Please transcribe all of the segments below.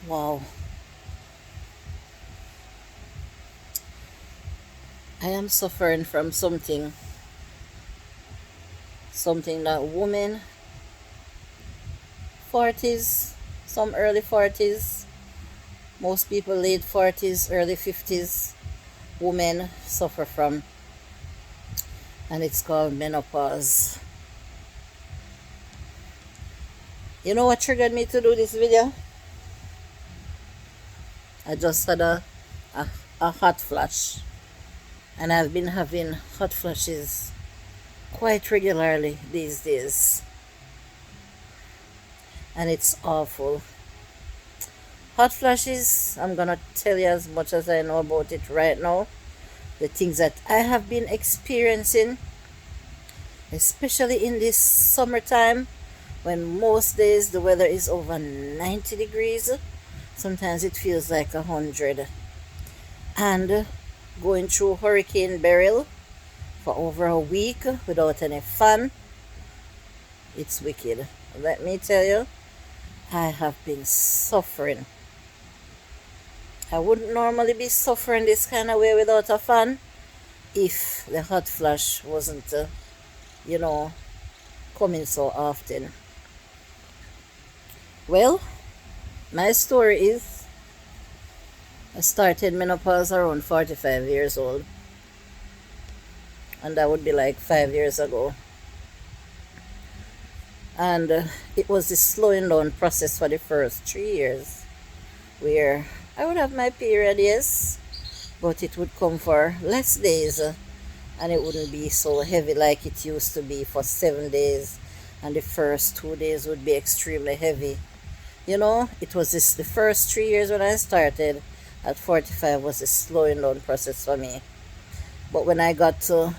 Wow. I am suffering from something that women 40s, some early 40s, most people late 40s, early 50s, women suffer from, and it's called menopause. You know what triggered me to do this video? I just had a, a hot flash, and I've been having hot flashes quite regularly these days, and it's awful. Hot flashes, I'm gonna tell you as much as I know about it right now. The things that I have been experiencing, especially in this summertime when most days the weather is over 90 degrees. Sometimes it feels like 100. And going through Hurricane Beryl for over a week without any fun, it's wicked. Let me tell you, I have been suffering. I wouldn't normally be suffering this kind of way without a fan if the hot flash wasn't, coming so often. Well, my story is I started menopause around 45 years old, and that would be like 5 years ago. And it was the slowing down process for the first 3 years where I would have my period, yes, but it would come for less days, and it wouldn't be so heavy like it used to be for 7 days, and the first 2 days would be extremely heavy. It was the first 3 years when I started at 45 was a slowing down process for me. But when I got to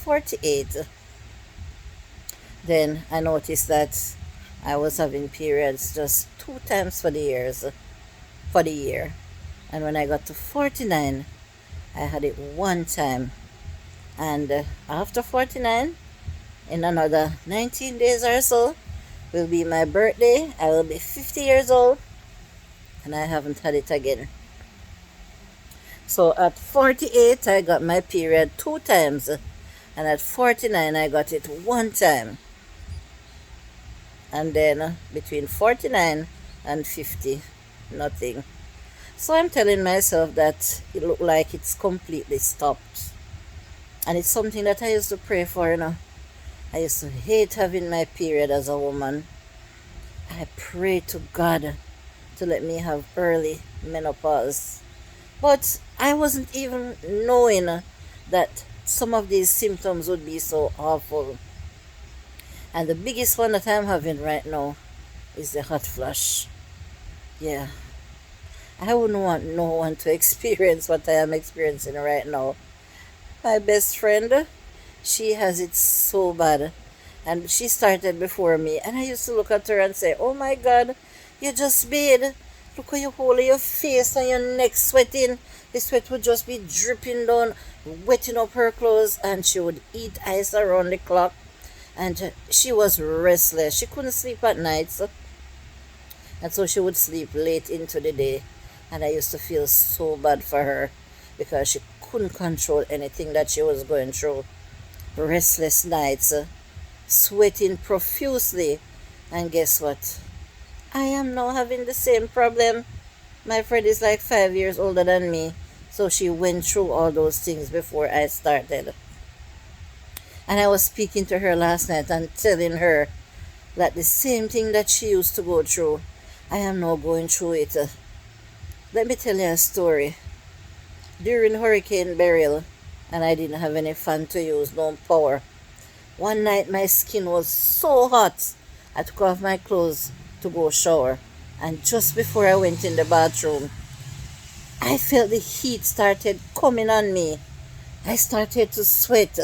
48, then I noticed that I was having periods just 2 times for the year. And when I got to 49, I had it 1 time. And after 49, in another 19 days or so, will be my birthday. I will be 50 years old, and I haven't had it again. So at 48, I got my period 2 times, and at 49, I got it 1 time. And then between 49 and 50, nothing. So I'm telling myself that it looked like it's completely stopped. And it's something that I used to pray for. I used to hate having my period as a woman. I pray to God to let me have early menopause. But I wasn't even knowing that some of these symptoms would be so awful. And the biggest one that I'm having right now is the hot flush. Yeah. I wouldn't want no one to experience what I am experiencing right now. My best friend, she has it so bad, and she started before me, and I used to look at her and say, oh my God, you just bathed. Look how you hold your face and your neck sweating. The sweat would just be dripping down, wetting up her clothes, and she would eat ice around the clock, and she was restless. She couldn't sleep at nights, and so she would sleep late into the day, and I used to feel so bad for her because she couldn't control anything that she was going through. Restless nights, sweating profusely, and guess what? I am now having the same problem. My friend is like 5 years older than me, so she went through all those things before I started. And I was speaking to her last night and telling her that the same thing that she used to go through, I am now going through it. Let me tell you a story. During Hurricane Beryl, and I didn't have any fan to use, no power. One night my skin was so hot, I took off my clothes to go shower. And just before I went in the bathroom, I felt the heat started coming on me. I started to sweat.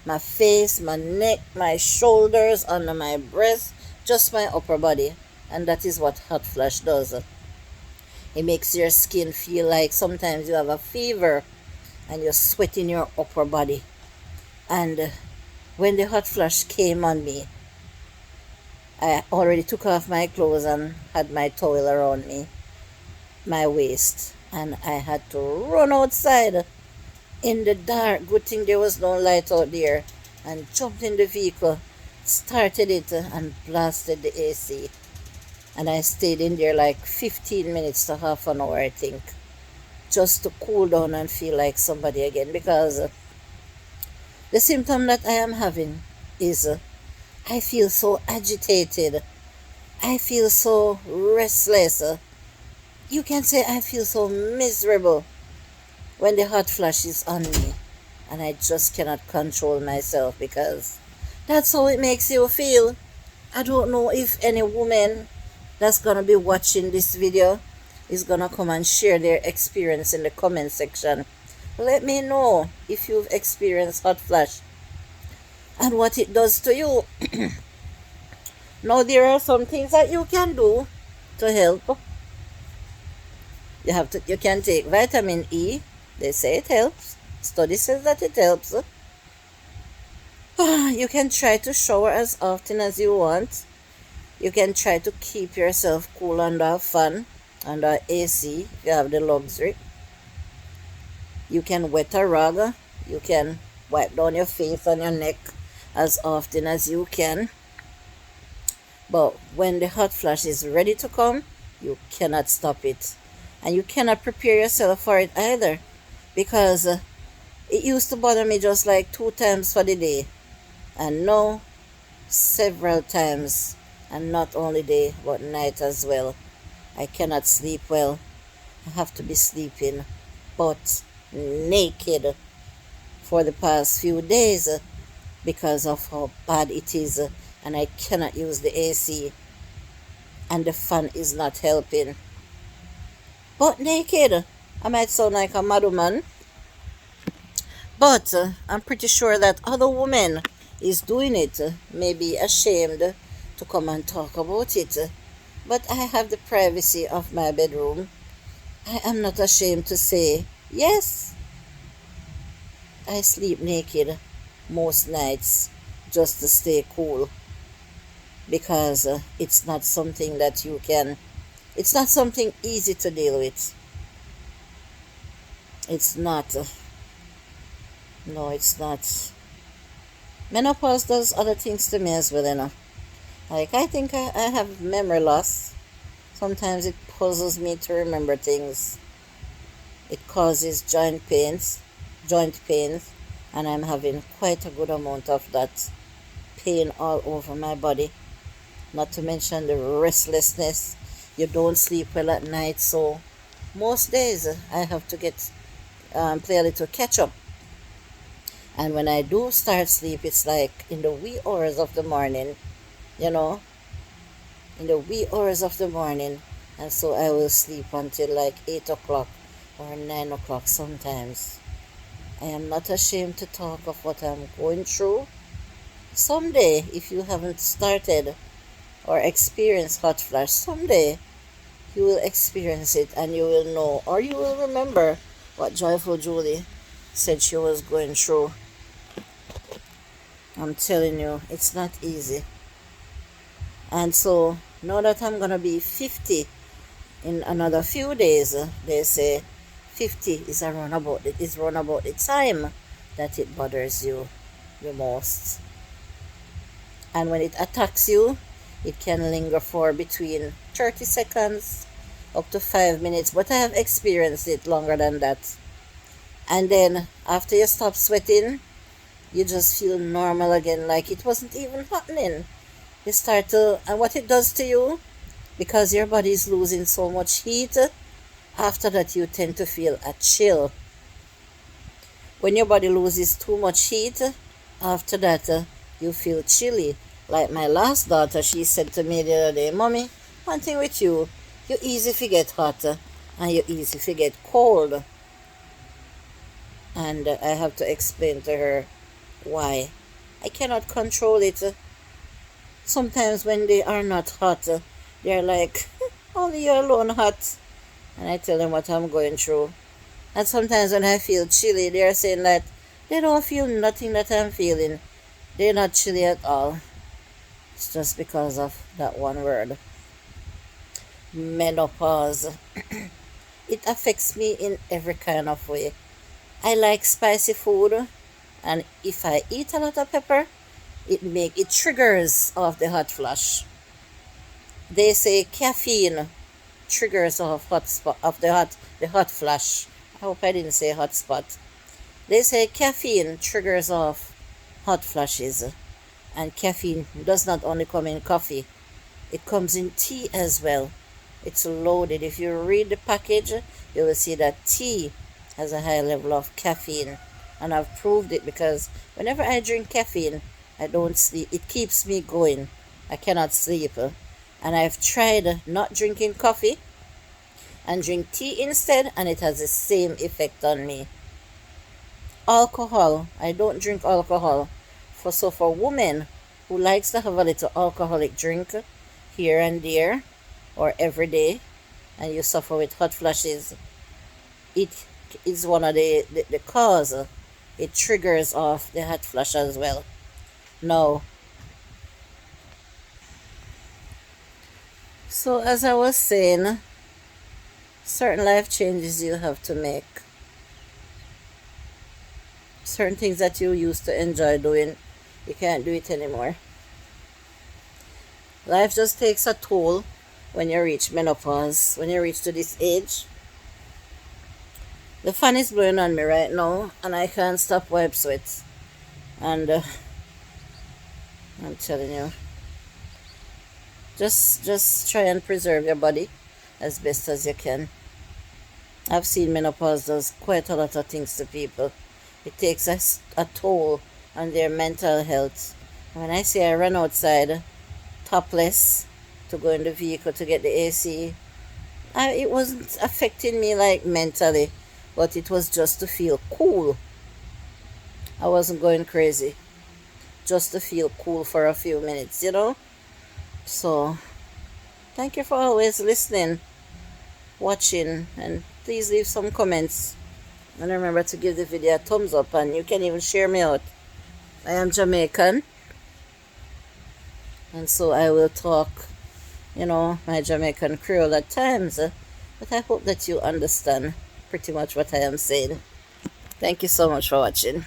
My face, my neck, my shoulders, under my breast, just my upper body. And that is what hot flash does. It makes your skin feel like sometimes you have a fever and you're sweating your upper body. And when the hot flash came on me, I already took off my clothes and had my towel around me. my waist, and I had to run outside in the dark. Good thing there was no light out there, and jumped in the vehicle, started it, and blasted the AC. And I stayed in there like 15 minutes to half an hour, I think, just to cool down and feel like somebody again, because the symptom that I am having is I feel so agitated. I feel so restless. You can say I feel so miserable when the hot flash is on me, and I just cannot control myself, because that's how it makes you feel. I don't know if any woman that's gonna be watching this video is gonna come and share their experience in the comment section. Let me know if you've experienced hot flash and what it does to you. Now, there are some things that you can do to help. You can take vitamin E. They say it helps. Study says that it helps. You can try to shower as often as you want. You can try to keep yourself cool under a fan, under AC, if you have the luxury. You can wet a rag. You can wipe down your face and your neck as often as you can. But when the hot flash is ready to come, you cannot stop it. And you cannot prepare yourself for it either, because it used to bother me just like 2 times for the day, and now several times, and not only day but night as well. I cannot sleep well. I have to be sleeping butt naked for the past few days because of how bad it is, and I cannot use the AC, and the fan is not helping. Butt naked. I might sound like a mad woman, but I'm pretty sure that other women is doing it. May be ashamed to come and talk about it, but I have the privacy of my bedroom. I am not ashamed to say, yes, I sleep naked most nights just to stay cool, because it's not something that you can, it's not something easy to deal with. It's not. No, it's not. Menopause does other things to me as well, you know. Like, I think I have memory loss. Sometimes it puzzles me to remember things. It causes joint pains, and I'm having quite a good amount of that pain all over my body. Not to mention the restlessness. You don't sleep well at night, so most days I have to play a little catch up. And when I do start sleep, it's like in the wee hours of the morning, you know, in the wee hours of the morning. And so I will sleep until like 8 o'clock or 9 o'clock sometimes. I am not ashamed to talk of what I'm going through. Someday, if you haven't started or experienced hot flash, someday you will experience it, and you will know, or you will remember what Joyful Julie said she was going through. I'm telling you, it's not easy. And so now that I'm gonna be 50 in another few days, they say 50 is around about the time that it bothers you the most. And when it attacks you, it can linger for between 30 seconds up to 5 minutes, but I have experienced it longer than that. And then after you stop sweating, you just feel normal again, like it wasn't even happening. You start to, and what it does to you, because your body is losing so much heat, after that you tend to feel a chill. When your body loses too much heat, after that you feel chilly. Like my last daughter, she said to me the other day, Mommy, one thing with you, you easy to get hot and you easy to get cold. And I have to explain to her why. I cannot control it. Sometimes when they are not hot, they're like, only you're alone hot. And I tell them what I'm going through. And sometimes when I feel chilly, they're saying that they don't feel nothing that I'm feeling. They're not chilly at all. It's just because of that one word. Menopause. it affects me in every kind of way. I like spicy food, and if I eat a lot of pepper, it triggers off the hot flush. They say caffeine triggers off hot spot of the hot flush. I hope I didn't say hot spot. They say caffeine triggers off hot flushes, and caffeine does not only come in coffee, it comes in tea as well. It's loaded. If you read the package, you will see that tea has a high level of caffeine, and I've proved it because whenever I drink caffeine, I don't sleep. It keeps me going. I cannot sleep. And I've tried not drinking coffee and drink tea instead, and it has the same effect on me. Alcohol, I don't drink alcohol. For women who likes to have a little alcoholic drink here and there or every day, and you suffer with hot flushes, it is one of the cause. It triggers off the hot flush as well. Now, so as I was saying, certain life changes you have to make. Certain things that you used to enjoy doing, you can't do it anymore. Life just takes a toll when you reach menopause, when you reach to this age. The fan is blowing on me right now, and I can't stop wipe sweat. And I'm telling you, just try and preserve your body as best as you can. I've seen menopause does quite a lot of things to people. It takes a toll on their mental health. When I say I run outside topless to go in the vehicle to get the AC, it wasn't affecting me like mentally, but it was just to feel cool. I wasn't going crazy, just to feel cool for a few minutes, you know? So, thank you for always listening, watching, and please leave some comments. And remember to give the video a thumbs up, and you can even share me out. I am Jamaican, and so I will talk, my Jamaican Creole at times. But I hope that you understand pretty much what I am saying. Thank you so much for watching.